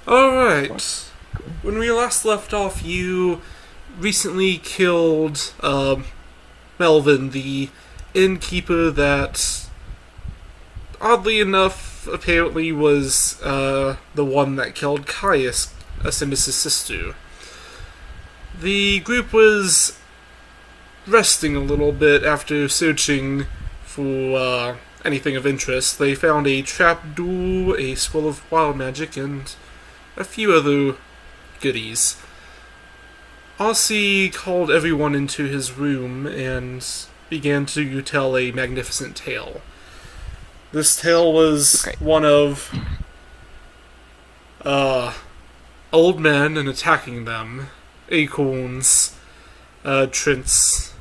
Alright. When we last left off, you recently killed Melvin, the innkeeper that, oddly enough, apparently was the one that killed Caius, Ascendus' sister. The group was resting a little bit after searching for anything of interest. They found a trapdoor, a scroll of wild magic, and a few other goodies. Aussie called everyone into his room and began to tell a magnificent tale. This tale was one of old men and attacking them, acorns, Trents,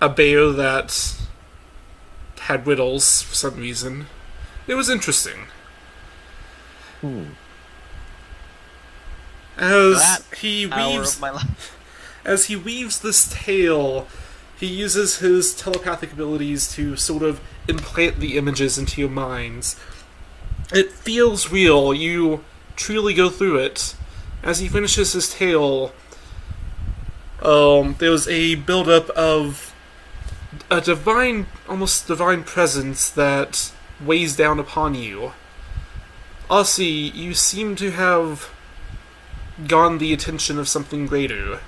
a bear that had riddles for some reason. It was interesting. As he weaves this tale, he uses his telepathic abilities to sort of implant the images into your minds. It feels real. You truly go through it. As he finishes his tale, there's a buildup of a divine, almost divine presence that weighs down upon you. Aussie, you seem to have gotten the attention of something greater.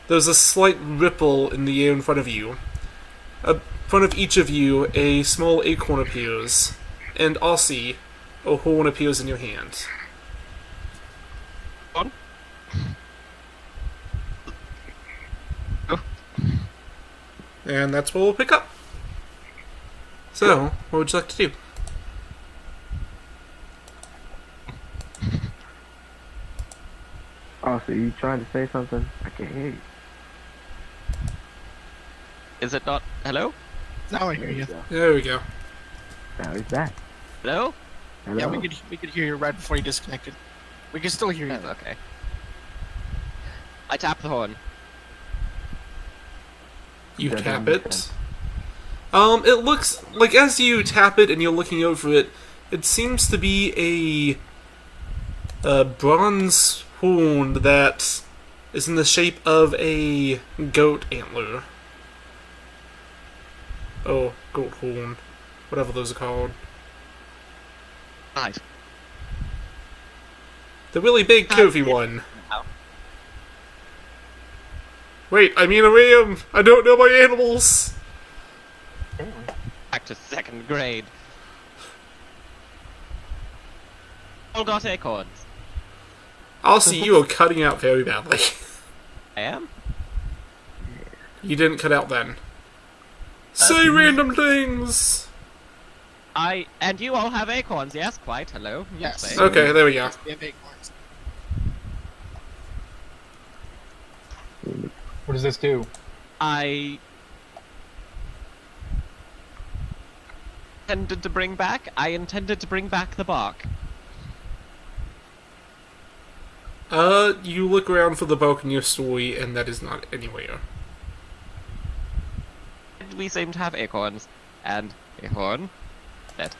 There's a slight ripple in the air in front of you. In front of each of you, a small acorn appears, and Aussie, a horn appears in your hand. On? And that's what we'll pick up. So, what would you like to do? Oh, so you trying to say something? I can't hear you. Is it not? Hello? Now I hear you. There we go. Now he's back. Hello? Hello? Yeah, we could hear you right before you disconnected. We can still hear you. Oh, okay. I tap the horn. You Doesn't tap make it. sense. It looks like as you tap it and you're looking over it, it seems to be a bronze horn that is in the shape of a goat antler. Oh, goat horn. Whatever those are called. Nice. The really big, curvy one. Ow. Wait, I mean a ram! I don't know my animals! Back to second grade. All got acorns. I'll see you are cutting out very badly. I am? You didn't cut out then. Say random things! And you all have acorns, yes? Quite, hello? Yes. Say. Okay, there we go. We have acorns. What does this do? I intended to bring back the bark. You look around for the bulk in your story, and that is not anywhere. We seem to have acorns. And a horn that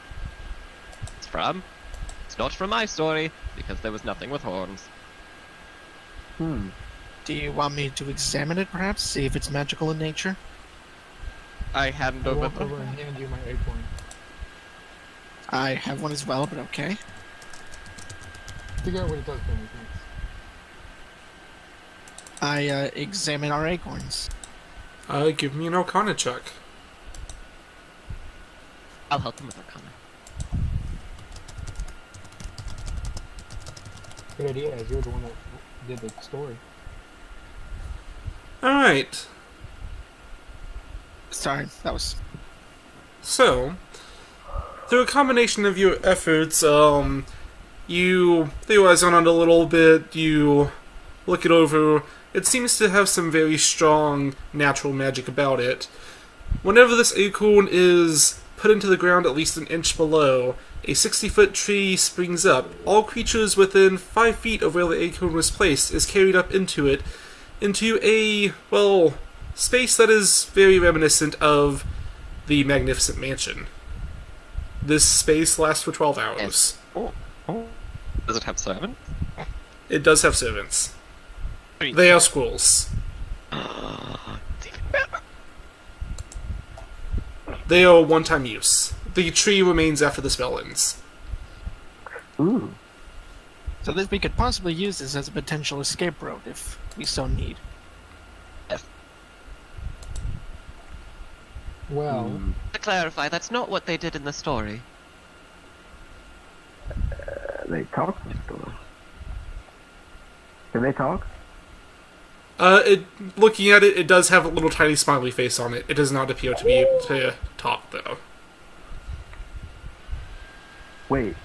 it's not from my story, because there was nothing with horns. Do you want me to examine it, perhaps? See if it's magical in nature? I hand I over walk over the... and hand you my acorn. I have one as well, but okay. Figure out what it does for me, thanks. I examine our acorns. Give me an Arcana check. I'll help him with Arcana. Good idea, as you're the one that did the story. Alright, Sorry, that was... so, through a combination of your efforts, you theorize on it a little bit, you look it over. It seems to have some very strong natural magic about it. Whenever this acorn is put into the ground at least an inch below, a 60-foot tree springs up. All creatures within 5 feet of where the acorn was placed is carried up into it, into a, well, space that is very reminiscent of the Magnificent Mansion. This space lasts for 12 hours. Oh. Does it have servants? It does have servants. Sweet. They are squirrels. It's even better. They are one-time use. The tree remains after the spell ends. Ooh. So this we could possibly use this as a potential escape route if we so need. Well, Hmm. To clarify, that's not what they did in the story. They talk in the story. Can they talk? Looking at it, it does have a little tiny smiley face on it. It does not appear to be able to talk, though. Wait.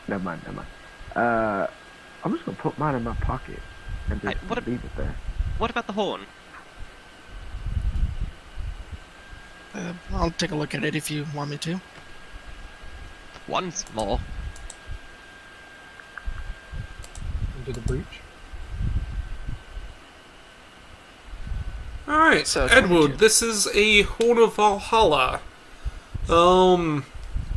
Never mind. I'm just gonna put mine in my pocket and just what leave it there. What about the horn? I'll take a look at it if you want me to. Once more. into the breach. Alright, So, Edward, 22. this is a Horn of Valhalla.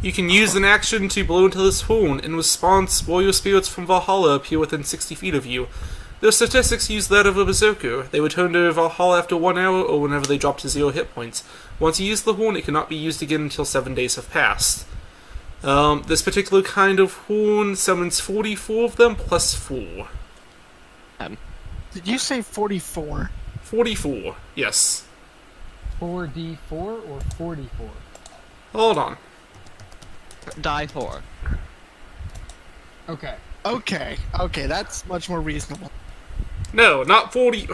You can use an action to blow into this horn. In response, warrior spirits from Valhalla appear within 60 feet of you. Their statistics use that of a berserker. They return to Valhalla after 1 hour or whenever they drop to 0 hit points. Once you use the horn, it cannot be used again until 7 days have passed. This particular kind of horn summons 44 of them plus 4. Did you say 44? 44, yes. 4d4 or 44? Hold on. Die 4. Okay. Okay, that's much more reasonable. No, not 40.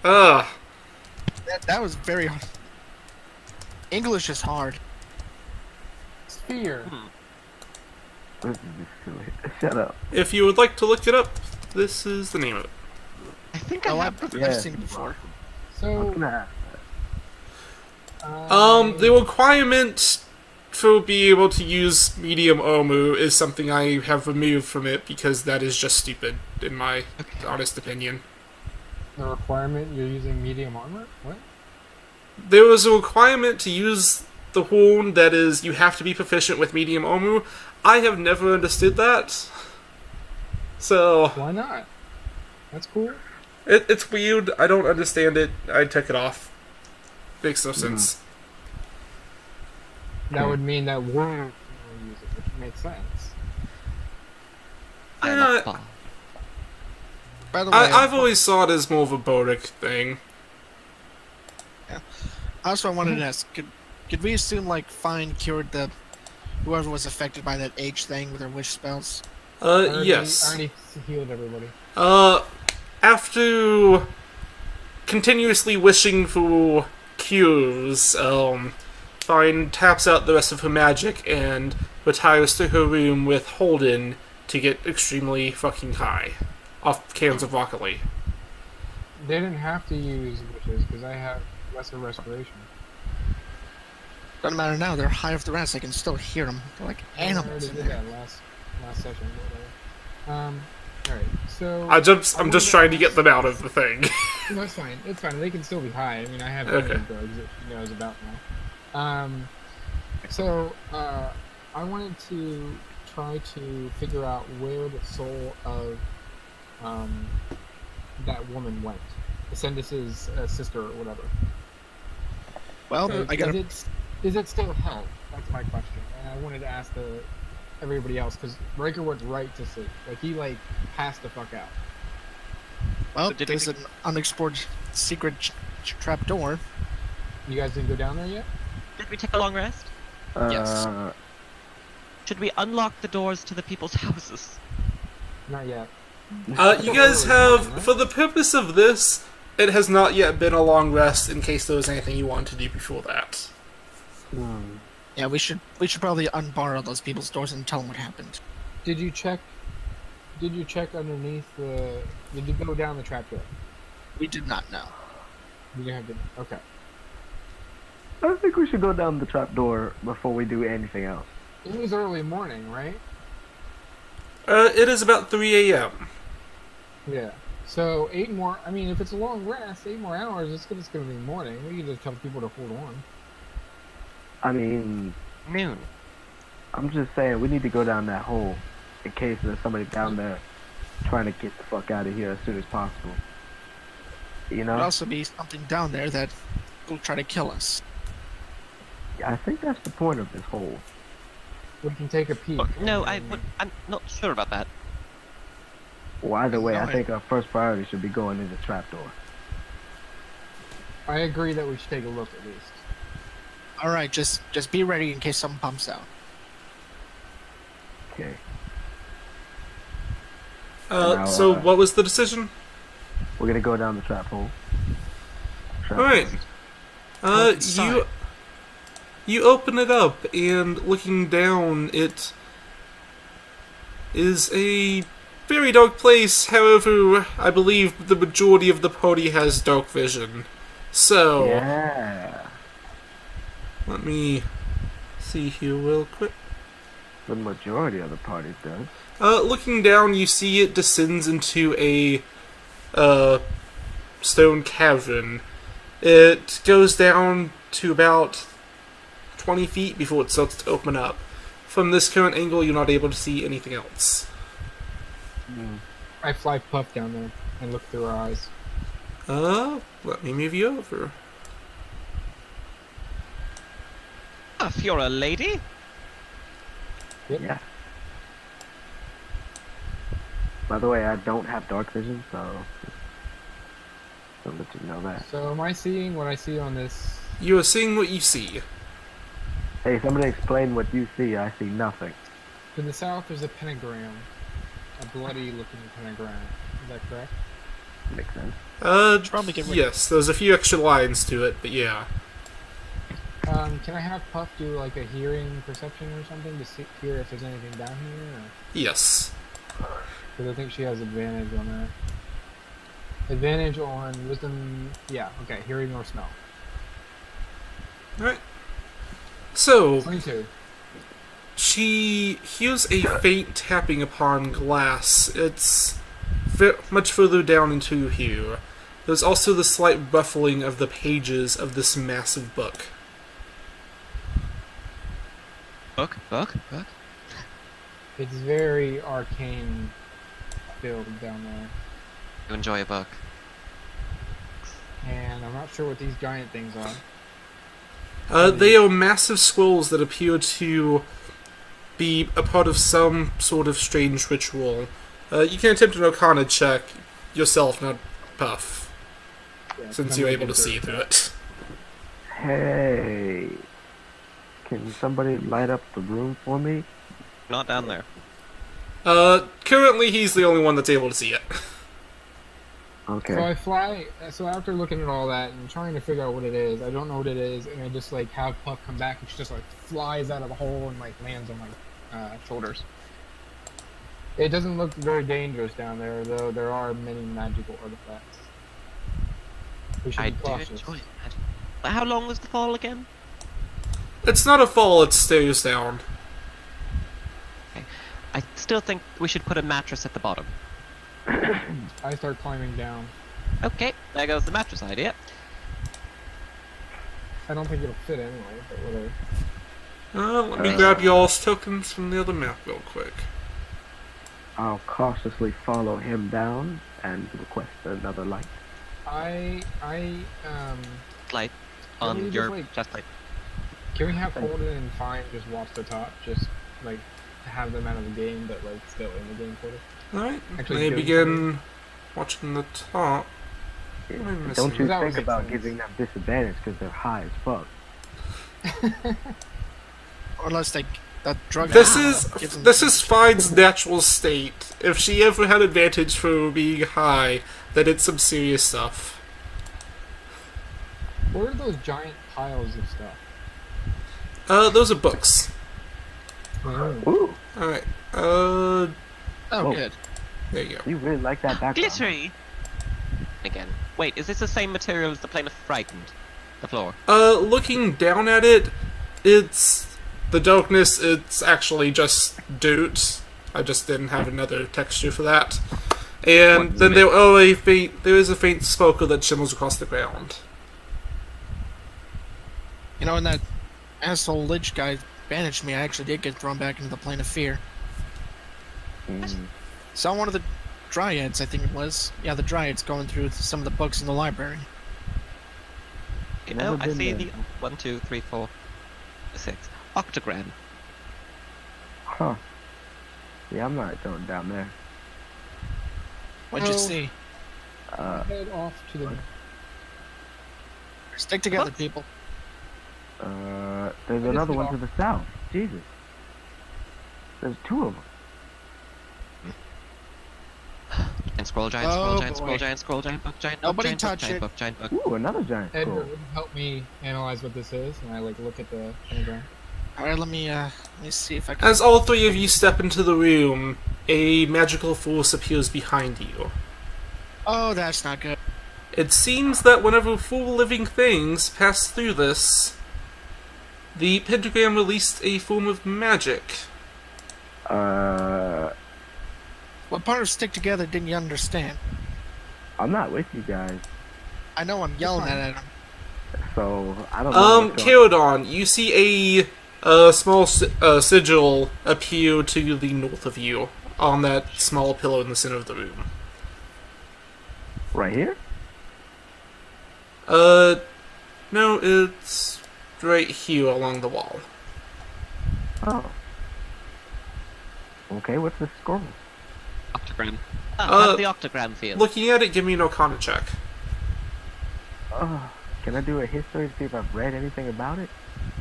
That was very hard. English is hard. Sphere. This is just silly. Shut up. If you would like to look it up, this is the name of it. I think I Oh, have. I've seen it before. So, Nah. The requirement for being able to use medium armor is something I have removed from it because that is just stupid, in my honest opinion. the requirement you're using medium armor? What? There was a requirement to use the horn that is, you have to be proficient with medium armor. I have never understood that. So, Why not? That's cool. it's weird. I don't understand it. I took it off. Makes no sense. That would mean that we're going to use it, which makes sense. I'm Yeah. a ball. By the way, I've always saw it as more of a Bodic thing. also I wanted to ask, could we assume like Fine cured the whoever was affected by that H thing with their wish spells? Yes. I already healed everybody. After continuously wishing for cures, Fine taps out the rest of her magic and retires to her room with Holden to get extremely fucking high off cans of Rocket League. They didn't have to use witches because I have lesser restoration. Doesn't matter now. They're high off the rest. I can still hear them. They're like I animals already in did there. that last session. Whatever. Alright, so... I'm just trying to get them out of the thing. No, it's fine. It's fine. They can still be high. I mean, I have Okay. drugs that she knows about now. I wanted to try to figure out where the soul of that woman went. Ascendus's sister or whatever. Well, So I got is it still held? That's my question. And I wanted to ask everybody else because Riker went right to sleep. Like he passed the fuck out. well. So did There's we- an unexplored secret trap door. You guys didn't go down there yet? Did we take a long rest? Yes. Should we unlock the doors to the people's houses? Not yet. You guys Early have, morning, right? for the purpose of this, it has not yet been a long rest in case there was anything you wanted to do before that. Yeah, we should probably unbar all those people's doors and tell them what happened. Did you check underneath the? Did you go down the trapdoor? We did not know. You have to. Okay. I think we should go down the trapdoor before we do anything else. It was early morning, right? It is about 3 a.m. Yeah. So 8 more. I mean, if it's a long rest, 8 more hours. It's gonna be morning. We can just tell people to hold on. I mean, Noon. I'm just saying we need to go down that hole in case there's somebody down there trying to get the fuck out of here as soon as possible. You Could know? also be something down there that will try to kill us. I think that's the point of this hole. We can take a peek. No, and- I'm not sure about that. Well, either way, I No, think our first priority should be going in the trapdoor. I agree that we should take a look at least. All right, just be ready in case something pumps out. Okay. Now, So what was the decision? We're gonna go down the trap hole. Alright. Look inside. You open it up, and looking down, it is a very dark place. However, I believe the majority of the party has dark vision. So, Yeah. let me see here real quick. The majority of the party does. Looking down, you see it descends into a stone cavern. It goes down to about 20 feet before it starts to open up. From this current angle, you're not able to see anything else. I fly Puff down there and look through her eyes. Let me move you over. If you're a lady, Yep. Yeah. By the way, I don't have dark vision, so I'll let you know that. So am I seeing what I see on this? You are seeing what you see. Hey, somebody explain what you see. I see nothing. To the south, there's a pentagram, a bloody-looking pentagram. Is that correct? Makes sense. Probably get rid of Yes, there's a few extra lines to it, but yeah. Can I have Puff do like a hearing perception or something to hear if there's anything down here? Yes. Because I think she has advantage on that. Advantage on wisdom. Yeah. Okay. Hearing or smell. Alright. So, 22. she hears a faint tapping upon glass. It's much further down into here. There's also the slight ruffling of the pages of this massive book. book. It's very arcane filled down there, You enjoy a book. and I'm not sure what these giant things are. They are massive scrolls that appear to be a part of some sort of strange ritual. You can attempt an Arcana check yourself, not Puff, Yeah, since I'm you're looking able to see through. through it. Hey, can somebody light up the room for me? Not down there. Currently he's the only one that's able to see it. Okay. So I fly. So after looking at all that and trying to figure out what it is, I don't know what it is, and I just like have Puff come back, and she just like flies out of the hole and like lands on my shoulders. It doesn't look very dangerous down there, though. There are many magical artifacts. We should I be do cautious. enjoy that. But how long was the fall again? It's not a fall, it stays down. I still think we should put a mattress at the bottom. I start climbing down. Okay, there goes the mattress idea. I don't think it'll fit anyway, but whatever. Let me grab y'all's tokens from the other map real quick. I'll cautiously follow him down and request another light. I Light Can we on just, your like- chest plate. Can we have Holden and Fine just watch the top? Just, like, have them out of the game, but, like, still in the game sort of? Alright, Actually, they do begin watching the top. What am I missing? Don't you That would think make about sense. giving them disadvantage because they're high as fuck. Or unless they that drug. This gives is them- this is Fine's natural state. If she ever had advantage for being high, then it's some serious stuff. What are those giant piles of stuff? Those are books. Oh. Ooh, Alright, Oh, Oh. good. there you go. you really like that background. Glittery! Again. Wait, is this the same material as the plane of Frightened? The floor. Looking down at it, it's the darkness, it's actually just dirt. I just didn't have another texture for that. And then there is a faint sparkle that shimmers across the ground. You know, when that asshole Lich guy banished me, I actually did get thrown back into the plane of fear. Mm. Saw one of the dryads, I think it was. Yeah, the dryads going through some of the books in the library. You know, Never I been see there. the 1, 2, 3, 4, 6 octagram. Huh. Yeah, I'm not going down there. What'd you Oh. see? Head off to the. Stick together, What? people. There's What is another it one off? to the south. Jesus. There's 2 of them. And scroll giant, Oh, scroll giant, boy. scroll giant, scroll giant, book giant, book Nobody giant, touch book giant, it. book giant, book. Ooh, another giant Edgar, scroll. would you help me analyze what this is? And I like look at the pentagram. All right, let me see if I can. As all three of you step into the room, a magical force appears behind you. Oh, that's not good. It seems that whenever 4 living things pass through this, the pentagram released a form of magic. What part of stick together didn't you understand? I'm not with you guys, I know I'm yelling fine. at him. so I don't know. what's going- Carodon, you see a small sigil appear to the north of you on that small pillow in the center of the room. Right here? No, it's right here along the wall. Oh. Okay, what's this scroll? Octagram. Uh, How's the octagram feel? Looking at it, give me an Arcana check. Oh, can I do a history to see if I've read anything about it?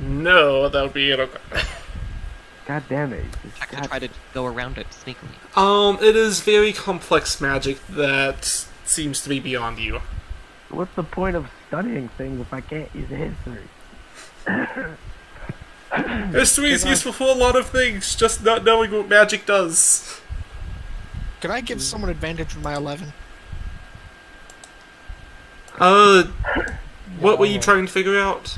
No, that would be an Arcana. God damn it. I can try to go around it sneakily. It is very complex magic that seems to be beyond you. What's the point of studying things if I can't use a history? History is useful for a lot of things, just not knowing what magic does. Could I give someone advantage with my 11? What were you trying to figure out?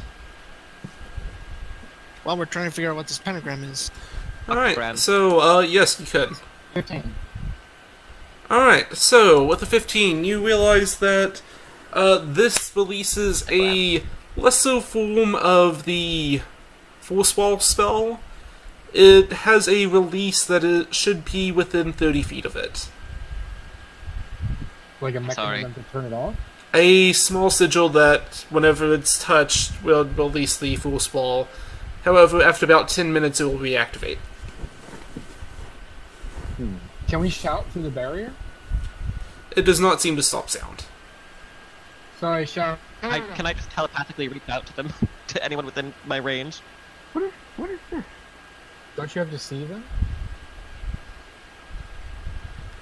Well, we're trying to figure out what this pentagram is. Alright, Octagram. so, yes, you could. 15. Alright, so, with the 15, you realize that, this releases a lesser form of the Force Wall spell. It has a release that it should be within 30 feet of it. Like a Sorry. mechanism to turn it off? A small sigil that, whenever it's touched, will release the Force Wall. However, after about 10 minutes, it will reactivate. Can we shout through the barrier? It does not seem to stop sound. So I shout. Can I just telepathically reach out to them? To anyone within my range? What is this? Don't you have to see them?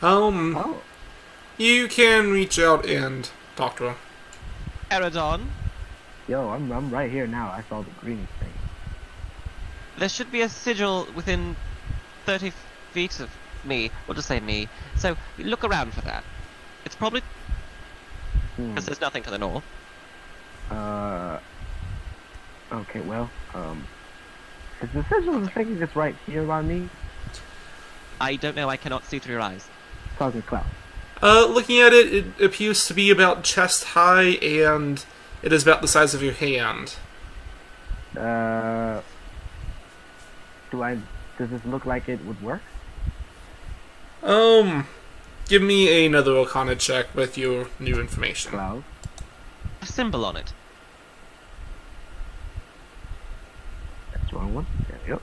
Oh. You can reach out and talk to him. Eridon, Yo, I'm right here now. I saw the green thing. there should be a sigil within 30 feet of me. We'll just say me. So, look around for that. It's probably because there's nothing to the north. Okay, well, is the sigil the thing that's right here on me? I don't know, I cannot see through your eyes. Talking cloud. Looking at it, it appears to be about chest high, and it is about the size of your hand. Does this look like it would work? Give me another Arcana check with your new information. Cloud. A symbol on it. That's the wrong one. Yep.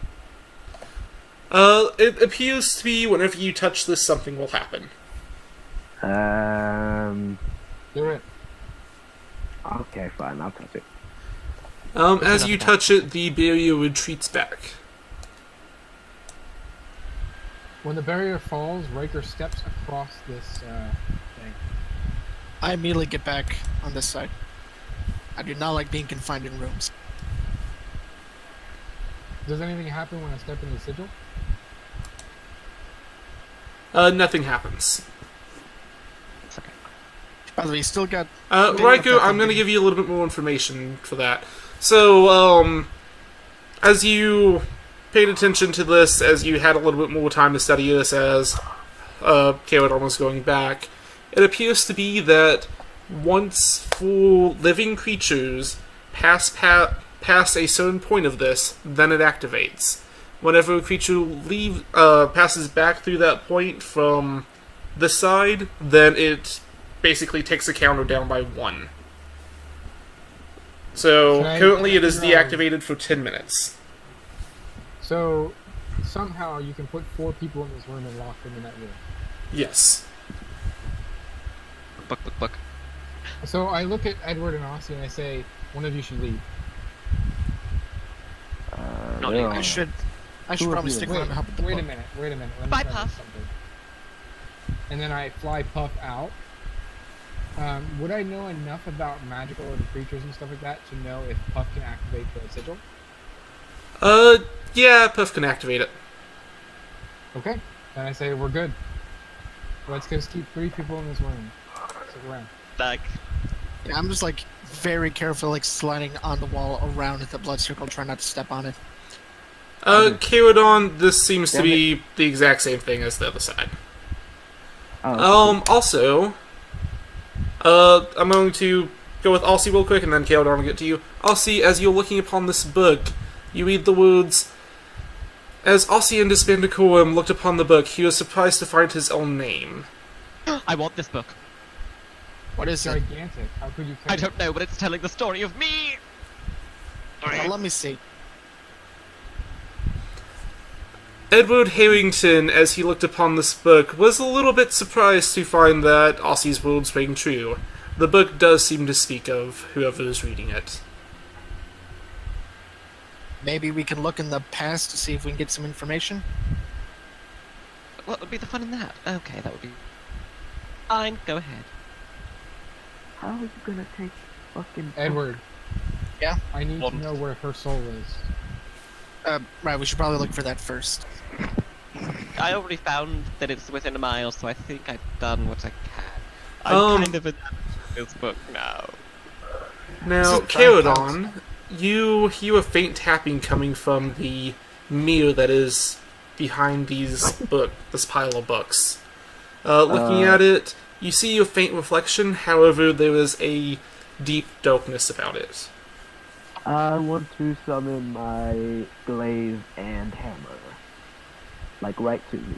It appears to be whenever you touch this, something will happen. Do it. Okay, fine. I'll touch it. As you touch it, the barrier retreats back. When the barrier falls, Riker steps across this thing. I immediately get back on this side. I do not like being confined in rooms. Does anything happen when I step in the sigil? Nothing happens. It's okay. By the way, you still got. Riker, I'm going to give you a little bit more information for that. So, as you paid attention to this, as you had a little bit more time to study this as Carodon was going back, it appears to be that once 4 living creatures pass a certain point of this, then it activates. whenever a creature passes back through that point from this side, then it basically takes the counter down by 1. So currently it is deactivated for 10 minutes. So somehow you can put 4 people in this room and lock them in that room. Yes. Book. So I look at Edward and Aussie and I say, one of you should leave. Not there you. are- I should Who probably is stick it? around to help with the Wait a book. minute. Let me Bye, tell you Puff. something. And then I fly Puff out. Would I know enough about magical and creatures and stuff like that to know if Puff can activate the sigil? Yeah, Puff can activate it. Okay. Then I say we're good. Let's just keep 3 people in this room. Stick around. Like, Yeah, I'm just like very careful, like sliding on the wall around the blood circle, trying not to step on it. Kairodon, this seems to be the exact same thing as the other side. Also, I'm going to go with Aussie real quick, and then Kairodon will get to you. Aussie, as you're looking upon this book, you read the words, "As Aussie and Disbandicorum looked upon the book, he was surprised to find his own name." I want this book. What It's is it? gigantic. How could you? I don't know, but it's telling the story of me. Well, let me see. Edward Harrington, as he looked upon this book, was a little bit surprised to find that Aussie's words rang true. The book does seem to speak of whoever is reading it. Maybe we can look in the past to see if we can get some information. What would be the fun in that? Okay, that would be fine. Go ahead. How are you gonna take fucking... Edward. Yeah? I need One. to know where her soul is. Right, we should probably look for that first. I already found that it's within a mile, so I think I've done what I can. Um, I'm kind of in this book now. Now, Kairodon, you hear a faint tapping coming from the mirror that is behind this pile of books. Looking at it, you see a faint reflection, however, there is a deep darkness about it. I want to summon my glaive and hammer. Like, right to me.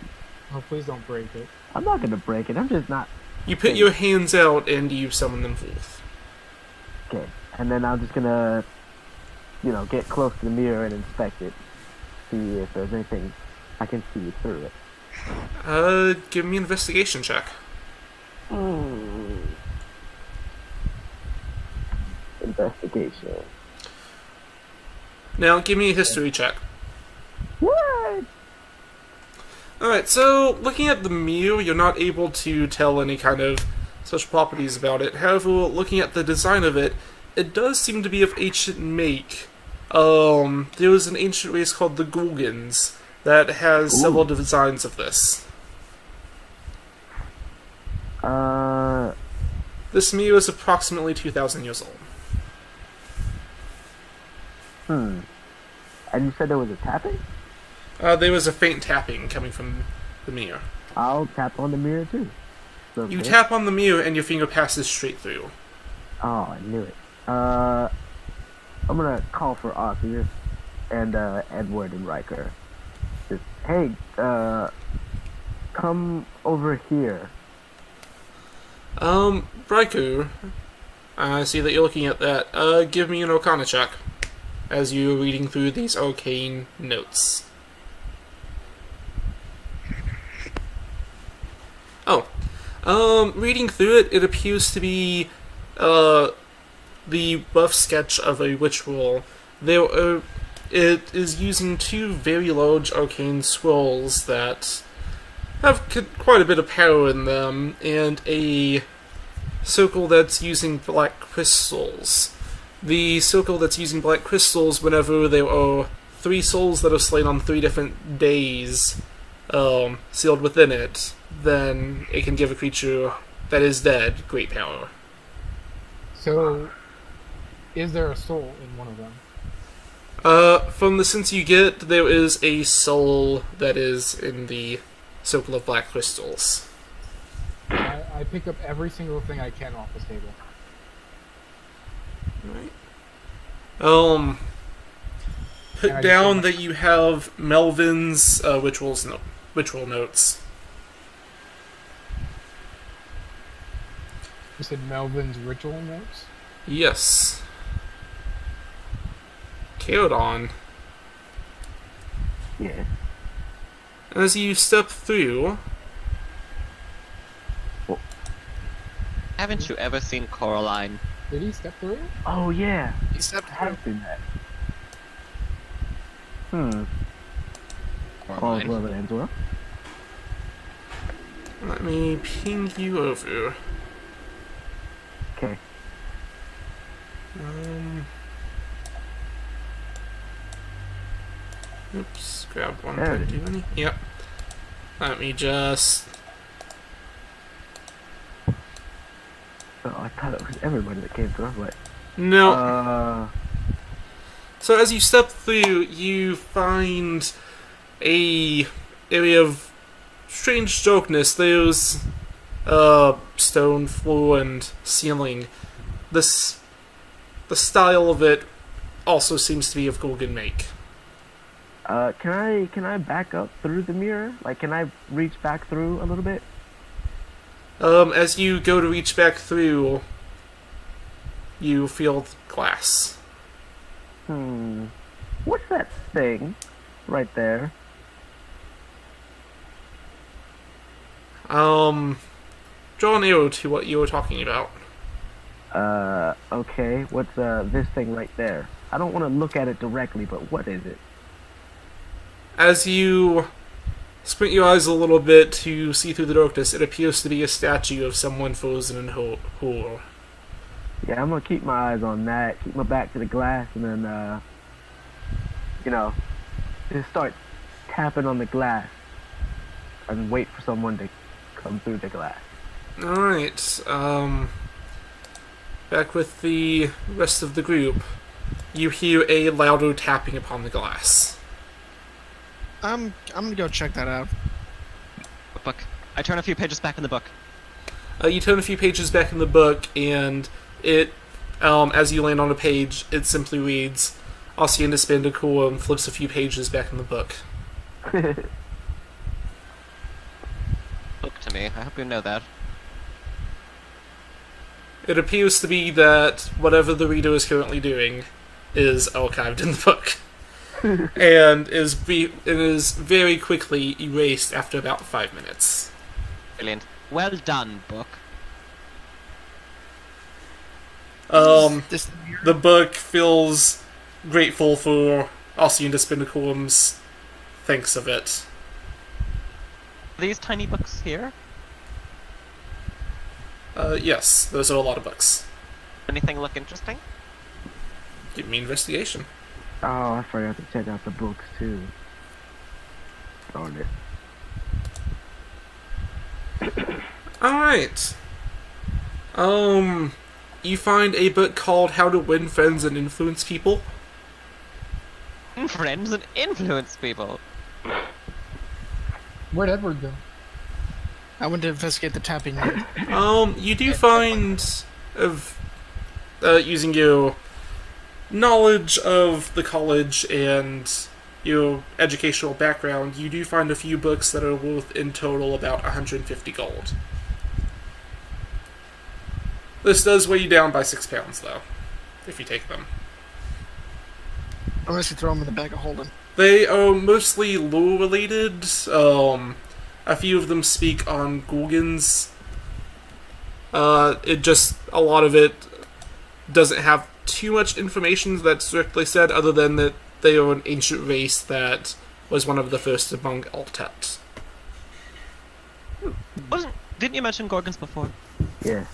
Oh, please don't break it. I'm not gonna break it, I'm just not... You put your hands out and you summon them forth. Okay. And then I'm just gonna, get close to the mirror and inspect it. See if there's anything I can see through it. Give me an investigation check. Investigation. Now, give me a history check. What? Alright, so looking at the mirror, you're not able to tell any kind of special properties about it. However, looking at the design of it, it does seem to be of ancient make. There was an ancient race called the Gorgons that has several designs of this. This mirror is approximately 2,000 years old. And you said there was a tapping? There was a faint tapping coming from the mirror. I'll tap on the mirror too. So You okay. tap on the mirror and your finger passes straight through. Oh, I knew it. I'm gonna call for Ossie and Edward and Riker. Just, hey, come over here. Riker, I see that you're looking at that. Give me an Arcana check as you're reading through these arcane notes. Reading through it, it appears to be, the rough sketch of a ritual. It is using 2 very large arcane scrolls that have quite a bit of power in them, and a circle that's using black crystals. The circle that's using black crystals, whenever there are 3 souls that are slain on 3 different days, sealed within it, then it can give a creature that is dead great power. So, is there a soul in one of them? From the sense you get, there is a soul that is in the circle of black crystals. I pick up every single thing I can off this table. put I just down did that you have Melvin's ritual notes. You said Melvin's ritual notes? Yes. Caodon. Yeah. As you step through, Haven't you ever seen Coraline? Did he step through? Oh yeah. He stepped I through. have seen that. All's Coraline. well that ends well. let me ping you over. Okay. Oops, grab one. There it Didn't do any. Yep. Let me just. Oh, I thought it was everybody that came through. I was like, No. So as you step through, you find a area of strange darkness. There's stone floor and ceiling. The style of it also seems to be of Gorgon make. can I back up through the mirror? Like, can I reach back through a little bit? As you go to reach back through, you feel glass. What's that thing right there? Draw an arrow to what you were talking about. Okay. What's this thing right there? I don't want to look at it directly, but what is it? As you squint your eyes a little bit to see through the darkness, it appears to be a statue of someone frozen in horror. Yeah, I'm gonna keep my eyes on that, keep my back to the glass, and then, just start tapping on the glass and wait for someone to come through the glass. Alright, back with the rest of the group, you hear a louder tapping upon the glass. I'm gonna go check that out. What book? I turn a few pages back in the book. You turn a few pages back in the book, and it, as you land on a page, it simply reads, Ossian Despendicool, and flips a few pages back in the book. Book to me. I hope you know that. It appears to be that whatever the reader is currently doing is archived in the book. And is very quickly erased after about 5 minutes. Brilliant. Well done, book. This mirror? The book feels grateful for Ossian Despendicool's thanks of it. Are these tiny books here? Yes, those are a lot of books. Anything look interesting? Give me investigation. Oh, I forgot to check out the books too. Darn it. Alright. You find a book called How to Win Friends and Influence People. Friends and influence people. Where'd Edward go? I went to investigate the tapping. You do find, using your knowledge of the college and your educational background, you do find a few books that are worth in total about 150 gold. This does weigh you down by 6 pounds, though, if you take them. Unless you throw them in the bag of holding. They are mostly lore-related. A few of them speak on Gorgons. A lot of it doesn't have too much information that's directly said, other than that they are an ancient race that was one of the first among Altet. Didn't you mention Gorgons before? Yeah,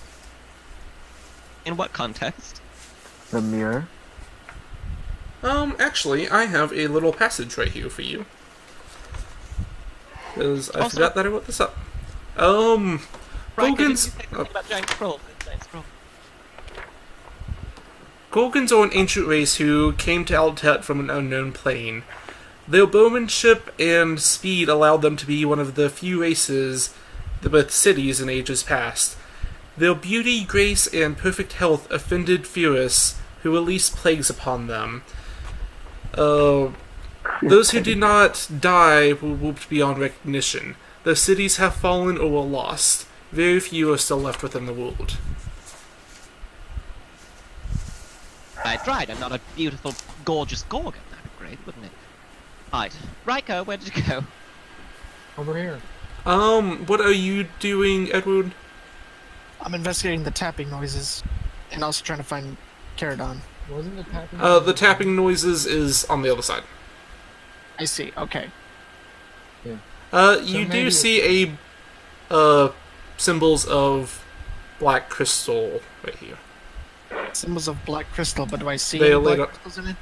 In what context? the mirror. Actually, I have a little passage right here for you. Because I Also- forgot that I wrote this up. Right, 'cause you Gorgons... said something about giant scrolls. Giant scroll. Gorgons are an ancient race who came to Altet from an unknown plane. Their bowmanship and speed allowed them to be one of the few races with cities in ages past. Their beauty, grace, and perfect health offended Furus, who released plagues upon them. Those who do not die will whooped beyond recognition. Their cities have fallen or were lost. Very few are still left within the world. I tried. I'm not a beautiful, gorgeous Gorgon. That'd be great, wouldn't it? Alright. Riker, where did you go? Over here. What are you doing, Edward? I'm investigating the tapping noises, and also trying to find Caradon. Wasn't the tapping? The tapping noises is on the other side. I see. Okay. You So do maybe see a symbols of black crystal right here. Symbols of black crystal, but do I see They any lit black up. crystals in it?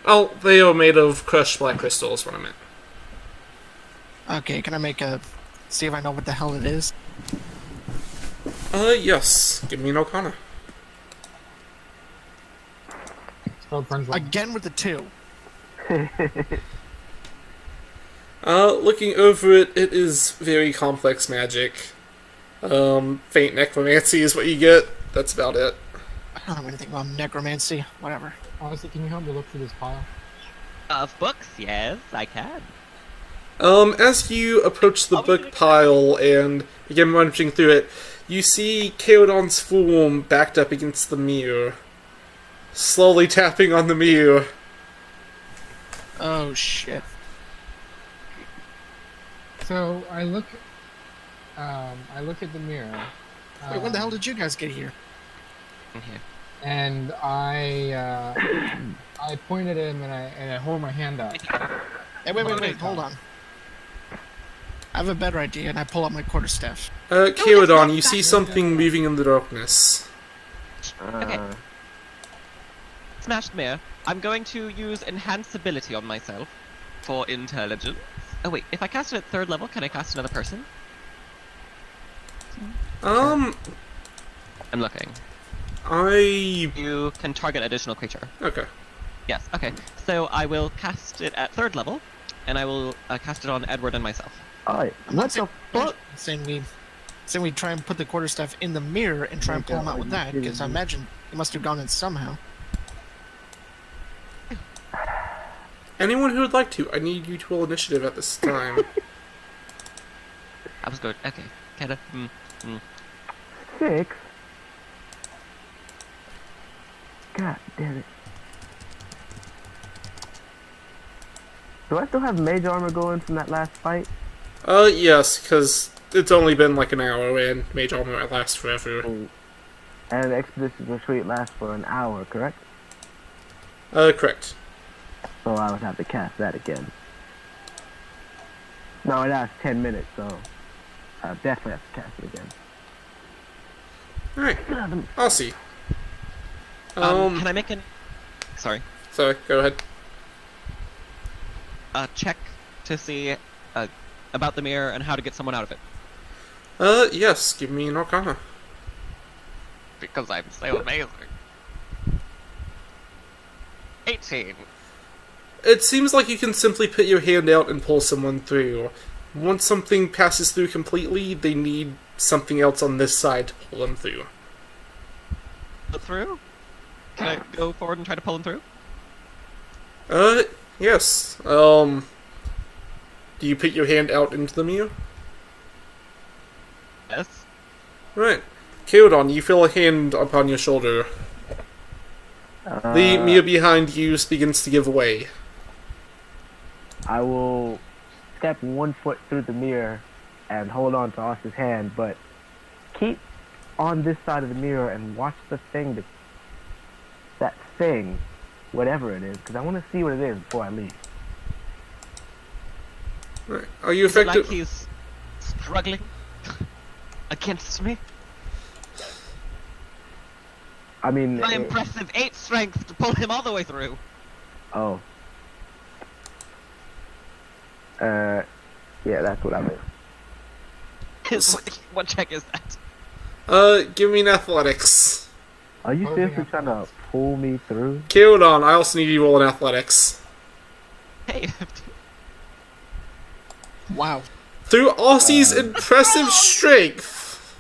Oh, they are made of crushed black crystal is what I meant. Okay, can I make a... see if I know what the hell it is? Yes. Give me an Arcana. It's called Friends Line. Again with the 2. Looking over it, it is very complex magic. Faint necromancy is what you get. That's about it. I don't know anything about necromancy. Whatever. Honestly, can you help me look through this pile? Of books, yes, I can. As you approach the book pile and begin rummaging through it, you see Caradon's form backed up against the mirror, slowly tapping on the mirror. Oh, shit. So I look at the mirror. Wait, when the hell did you guys get here? In here. And I point at him and I hold my hand up. Hey, wait, hold on. I have a better idea, and I pull out my quarterstaff. Caradon, you see something moving in the darkness. Okay. Smashed mirror. I'm going to use enhance ability on myself for intelligence. Oh wait, if I cast it at 3rd level, can I cast another person? I'm looking. You can target additional creature. Okay. Yes, okay. So I will cast it at 3rd level, and I will cast it on Edward and myself. Alright. I'm not saying we try and put the quarterstaff in the mirror and try and pull him out with that, because I imagine he must have gone in somehow. Anyone who would like to, I need you to roll initiative at this time. I was good. Okay. Kinda. 6? God damn it. Do I still have mage armor going from that last fight? Yes, because it's only been like an hour and mage armor might last forever. And Expedition Retreat lasts for an hour, correct? Correct. So I would have to cast that again. No, it lasts 10 minutes, so I definitely have to cast it again. Alright, I'll see. Can I make an... Sorry. Sorry, go ahead. Check to see about the mirror and how to get someone out of it. Yes, give me an Arcana. Because I'm so amazing. 18. It seems like you can simply put your hand out and pull someone through. Once something passes through completely, they need something else on this side to pull them through. Pull through? Can I go forward and try to pull him through? Yes. Do you put your hand out into the mirror? Yes. Right. Caradon, you feel a hand upon your shoulder. The mirror behind you begins to give way. I will step 1 foot through the mirror and hold on to Austin's hand, but keep on this side of the mirror and watch the thing, that thing, whatever it is, because I want to see what it is before I leave. Right. Are you Is it effective? like he's struggling against me? I mean... My impressive 8 strength to pull him all the way through. Oh. Yeah, that's what I meant. What check is that? Give me an athletics. Are you Oh, seriously yeah. trying to pull me through? Caradon, I also need you to roll an athletics. Hey, Wow. Through Aussie's impressive strength,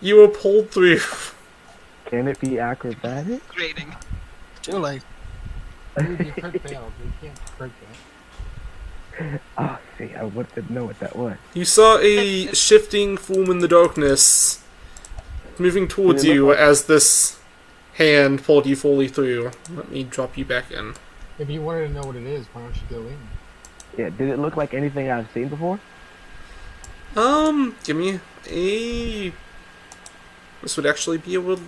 you were pulled through. Can it be acrobatic? grading. Too late. Dude, you crit failed. You can't crit that. Oh, see, I wanted to know what that was. You saw a shifting form in the darkness moving towards Did it you look like- as this hand pulled you fully through. Let me drop you back in. If you wanted to know what it is, why don't you go in? Yeah, did it look like anything I've seen before? Give me a... This would actually be a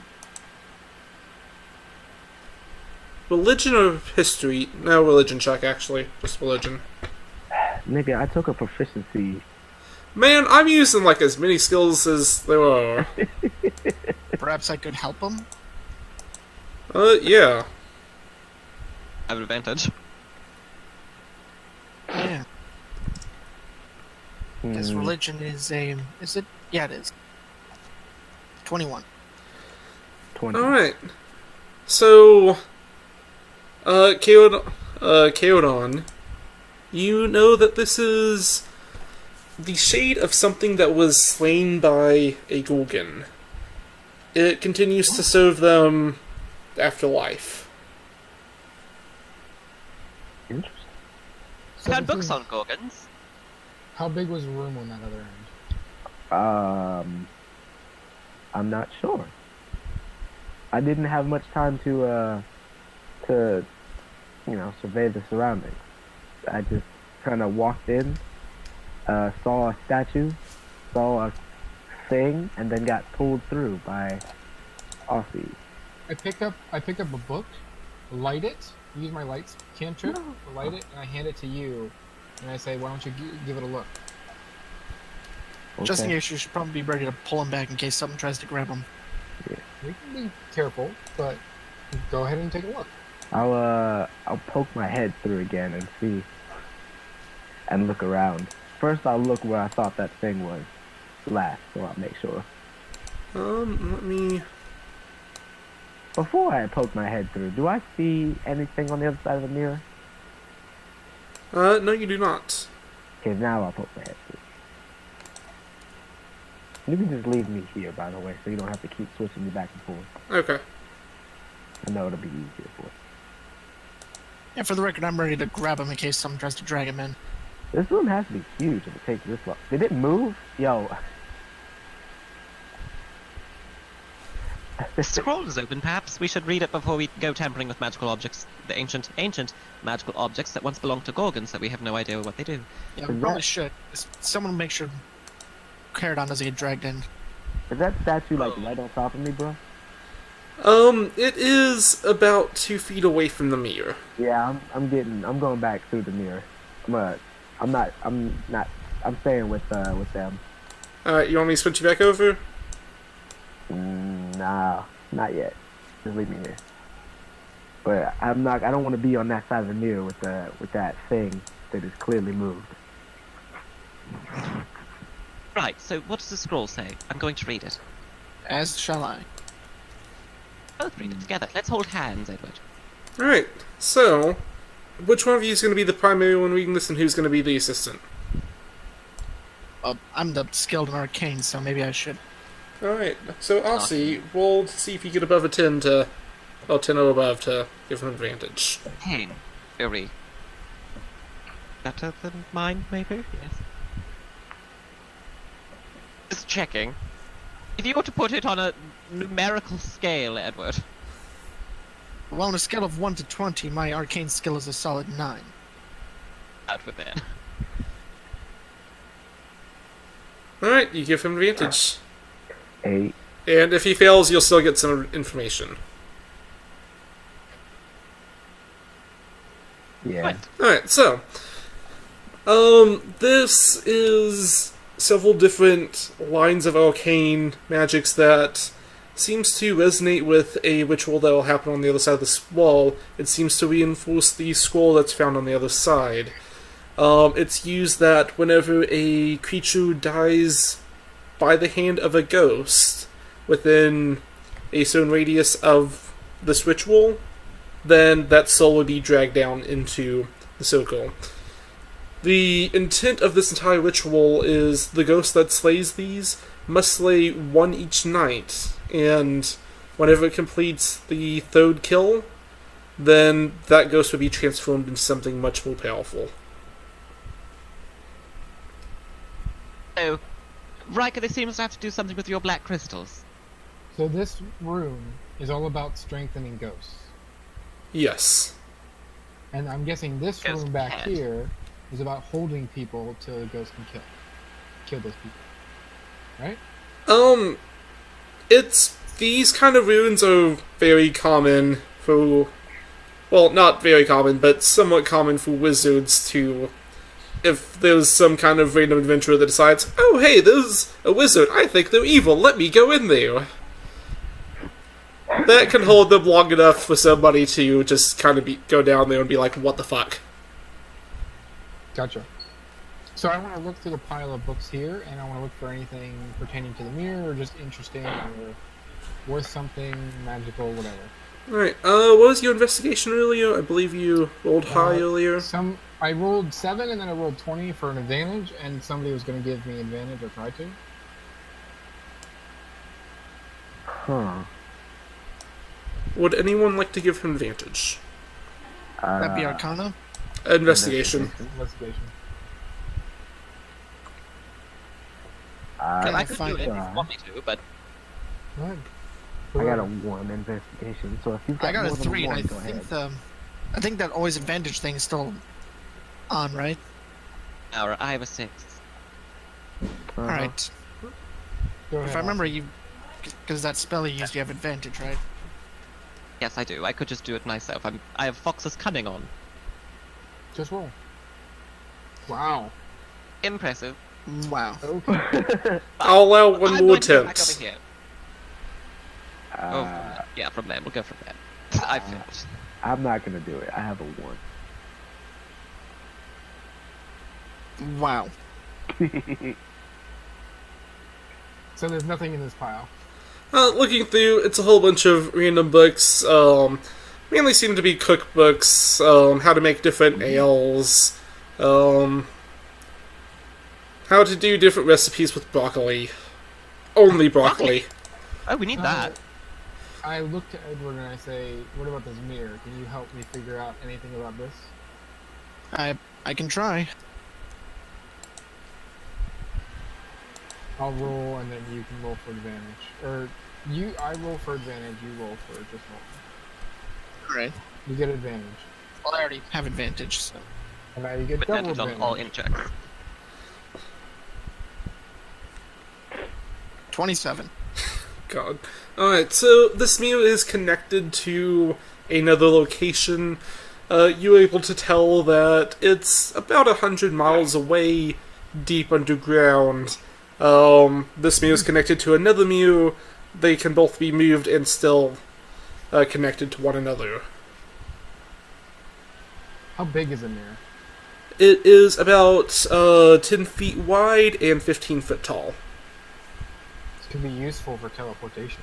religion or history? No, religion check, actually. Just religion. Nigga, I took a proficiency. Man, I'm using, like, as many skills as there are. Perhaps I could help him? Yeah. I have an advantage. Yeah. Because Hmm, religion is a... Is it? Yeah, it is. 21. 20. Alright. So, Chaodon, you know that this is the shade of something that was slain by a Gorgon. It continues to serve them after life. Interesting. I So found this books is- on Gorgons. How big was the room on that other end? I'm not sure. I didn't have much time to survey the surroundings. I just kind of walked in, saw a statue, saw a thing, and then got pulled through by Aussie. I pick up a book, light it, use my lights cantrip, light it, and I hand it to you, and I say, "Why don't you give it a look?" Just in Okay. case, you should probably be ready to pull him back in case something tries to grab him. We can be careful, but go ahead and take a look. I'll poke my head through again and see, and look around. First, I'll look where I thought that thing was last, so I'll make sure. Let me... Before I poke my head through, do I see anything on the other side of the mirror? No, you do not. Okay, now I'll poke my head through. You can just leave me here, by the way, so you don't have to keep switching me back and forth. Okay. I know it'll be easier for you. Yeah, for the record, I'm ready to grab him in case someone tries to drag him in. This room has to be huge if it takes this long. Did it move? Yo. The scroll is open, perhaps. We should read it before we go tampering with magical objects. The ancient magical objects that once belonged to Gorgons that we have no idea what they do. Yeah, we Is probably that- should. Someone make sure Caradon doesn't get dragged in. Is that statue like right on top of me, bro? It is about 2 feet away from the mirror. Yeah, I'm going back through the mirror. I'm staying with them. Alright, you want me to switch you back over? Nah, not yet. Just leave me here. But I don't want to be on that side of the mirror with that thing that is clearly moved. Right, so what does the scroll say? I'm going to read it. As shall I. Both read it together. Let's hold hands, Edward. Alright, so, which one of you is going to be the primary one reading this, and who's going to be the assistant? I'm the skilled in arcane, so maybe I should. Alright, so Aussie, we'll see if you get above a 10 to... Well, 10 or above to give him advantage. Pain. Very better than mine, maybe? Yes. Just checking. If you were to put it on a numerical scale, Edward. Well, on a scale of 1 to 20, my arcane skill is a solid 9. Out with it. Alright, you give him advantage. 8. And if he fails, you'll still get some information. Yeah. Right. Alright, so... this is several different lines of arcane magics that seems to resonate with a ritual that will happen on the other side of this wall. It seems to reinforce the scroll that's found on the other side. It's used that whenever a creature dies by the hand of a ghost within a certain radius of this ritual, then that soul would be dragged down into the circle. The intent of this entire ritual is the ghost that slays these must slay one each night, and whenever it completes the third kill, then that ghost would be transformed into something much more powerful. So, Riker, this seems to have to do something with your black crystals. So this room is all about strengthening ghosts. Yes. And I'm guessing this Ghost room back can't. here is about holding people till the ghost can kill those people. Right? It's these kind of runes are very common for, well, not very common, but somewhat common for wizards to, if there's some kind of random adventurer that decides, oh hey, there's a wizard, I think they're evil, let me go in there. That can hold them long enough for somebody to just kind of go down there and be like, what the fuck? Gotcha. So I want to look through the pile of books here, and I want to look for anything pertaining to the mirror, or just interesting, or worth something, magical, whatever. Alright, what was your investigation earlier? I believe you rolled high earlier. I rolled 7, and then I rolled 20 for an advantage, and somebody was going to give me advantage, or try to. Huh. Would anyone like to give him advantage? That'd be Arcana. Investigation. Investigation. I could do find it if you that. want me to, but Go ahead. I got a 1 investigation, so if you've got I got a more than 3, and one, I go think ahead. I think that always advantage thing is still on, right? I have a 6. Uh-huh. Alright. Go ahead. If I remember, because that spell you used, you have advantage, right? Yes, I do. I could just do it myself. I have Fox's Cunning on. Just roll. Wow. Impressive. Wow. Okay. I'll allow one I'm more going to go back attempt. over here. Uh, Yeah, from there. We'll go from there. I failed. I'm not gonna do it. I have a 1. Wow. So there's nothing in this pile. Looking through, it's a whole bunch of random books. Mainly seem to be cookbooks. How to make different ales. How to do different recipes with broccoli. Only broccoli. Oh, we need that. I look to Edward and I say, what about this mirror? Can you help me figure out anything about this? I can try. I'll roll and then you can roll for advantage. Or I roll for advantage, you roll for just roll. Alright. You get advantage. Well, I already have advantage, so. And now you get double Advantage advantage. on all in checks. 27. God. Alright, so this mirror is connected to another location. You're able to tell that it's about 100 miles away, deep underground. This mirror is connected to another mirror. They can both be moved and still connected to one another. How big is a mirror? It is about 10 feet wide and 15 foot tall. This could be useful for teleportation.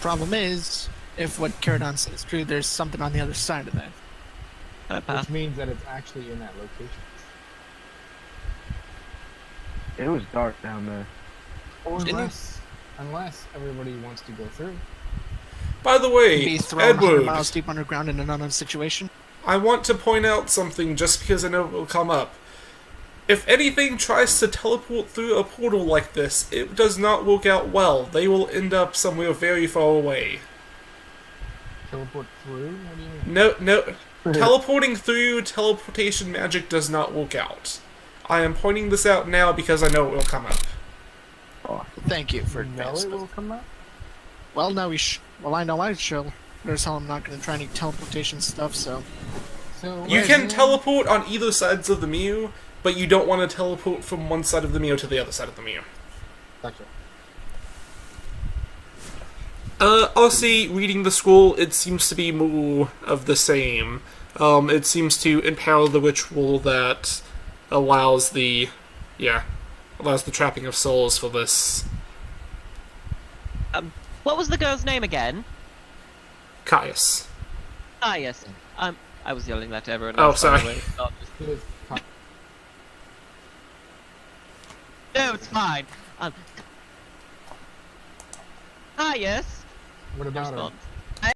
Problem is, if what Caradon says is true, there's something on the other side of that. Which means that it's actually in that location. It was dark down there. Or Didn't- unless everybody wants to go through. By the way, Be thrown 100 Edward, miles deep underground in an unknown situation. I want to point out something just because I know it will come up. If anything tries to teleport through a portal like this, it does not work out well. They will end up somewhere very far away. Teleport through? What do you mean? No. Teleporting through teleportation magic does not work out. I am pointing this out now because I know it will come up. Thank you for No, advance. it will come up? Well, no, I know I shall. There's how I'm not going to try any teleportation stuff, so. So You right can now- teleport on either sides of the Mew, but you don't want to teleport from one side of the Mew to the other side of the Mew. Gotcha. Honestly, reading the scroll, it seems to be more of the same. It seems to empower the ritual that allows the trapping of souls for this. What was the girl's name again? Caius. Ah, yes. I was yelling that to everyone Oh, else, by the sorry. way. Not just- It is No, it's fine. Ah, yes. What about her? Response.